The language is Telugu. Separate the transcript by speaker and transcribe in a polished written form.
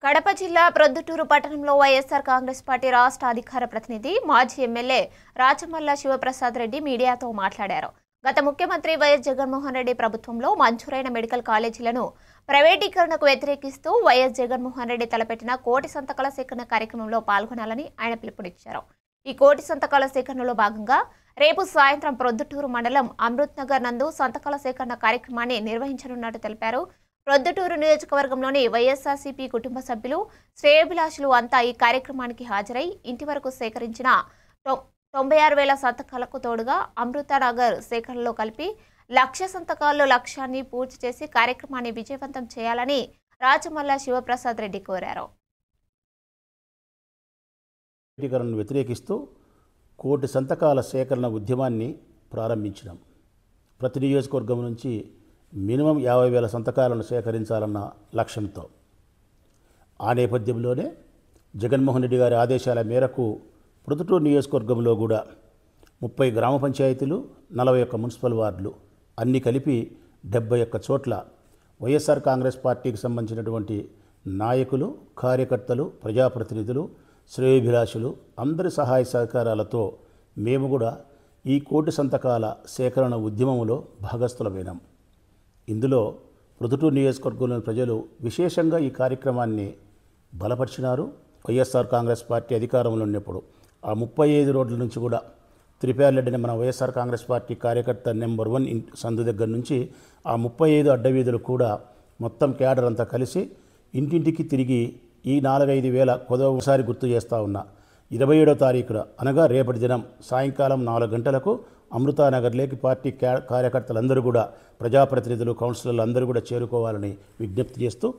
Speaker 1: కడప జిల్లా ప్రొద్దుటూరు పట్టణంలో వైఎస్ఆర్ కాంగ్రెస్ పార్టీ రాష్ట్ర అధికార ప్రతినిధి మాజీ ఎమ్మెల్యే రాచమల్ల శివప్రసాద్ రెడ్డి మీడియాతో మాట్లాడారు. గత ముఖ్యమంత్రి వైఎస్ జగన్మోహన్ రెడ్డి ప్రభుత్వంలో మంజూరైన మెడికల్ కాలేజీలను ప్రైవేటీకరణకు వ్యతిరేకిస్తూ వైఎస్ జగన్మోహన్ రెడ్డి తలపెట్టిన కోటి సంతకాల సేకరణ కార్యక్రమంలో పాల్గొనాలని ఆయన పిలుపునిచ్చారు. ఈ కోటి సంతకాల సేకరణలో భాగంగా రేపు సాయంత్రం ప్రొద్దుటూరు మండలం అమృత్ నగర్ నందు సంతకాల సేకరణ కార్యక్రమాన్ని నిర్వహించనున్నట్టు తెలిపారు. ప్రొద్దుటూరు నియోజకవర్గంలోని వైఎస్ఆర్సీపీ కుటుంబ సభ్యులు, శ్రేయోభిలాషులు అంతా ఈ కార్యక్రమానికి హాజరై ఇంటి వరకు సేకరించిన 96,000 సంతకాలకు తోడుగా అమృతనగర్ సేకరణలో కలిపి 1,00,000 సంతకాల్లో లక్ష్యాన్ని పూర్తి చేసి కార్యక్రమాన్ని విజయవంతం చేయాలని రాచమల్ల శివప్రసాద్ రెడ్డి కోరారు.
Speaker 2: వ్యతిరేకిస్తూ కోటి సంతకాల సేకరణ ఉద్యమాన్ని ప్రారంభించినాం. ప్రతి నియోజకవర్గం నుంచి మినిమం 50,000 సంతకాలను సేకరించాలన్న లక్ష్యంతో ఆ నేపథ్యంలోనే జగన్మోహన్ రెడ్డి గారి ఆదేశాల మేరకు ప్రొద్దుటూరు నియోజకవర్గంలో కూడా 30 గ్రామ పంచాయతీలు, 41 మున్సిపల్ వార్డులు అన్నీ కలిపి 71 చోట్ల వైఎస్ఆర్ కాంగ్రెస్ పార్టీకి సంబంధించినటువంటి నాయకులు, కార్యకర్తలు, ప్రజాప్రతినిధులు, శ్రేయోభిలాషులు అందరి సహాయ సహకారాలతో మేము కూడా ఈ కోటి సంతకాల సేకరణ ఉద్యమంలో భాగస్థులమైనాం. ఇందులో ప్రొద్దుటూరు నియోజకవర్గంలోని ప్రజలు విశేషంగా ఈ కార్యక్రమాన్ని బలపరిచినారు. వైఎస్ఆర్ కాంగ్రెస్ పార్టీ అధికారంలో ఉన్నప్పుడు ఆ 35 రోడ్ల నుంచి కూడా త్రిపాలరెడ్డిని మన వైఎస్ఆర్ కాంగ్రెస్ పార్టీ కార్యకర్త నెంబర్ 1 సందు దగ్గర నుంచి ఆ 35 అడ్డవీధులు కూడా మొత్తం క్యాడర్ అంతా కలిసి ఇంటింటికి తిరిగి ఈ 4-5 వేల ఒకసారి గుర్తు చేస్తూ ఉన్నా. 27వ తారీఖున అనగా రేపటి దినం సాయంకాలం 4 గంటలకు అమృతానగర్లోకి పార్టీ కార్యకర్తలందరూ కూడా, ప్రజాప్రతినిధులు, కౌన్సిలర్లు అందరూ కూడా చేరుకోవాలని విజ్ఞప్తి చేస్తూ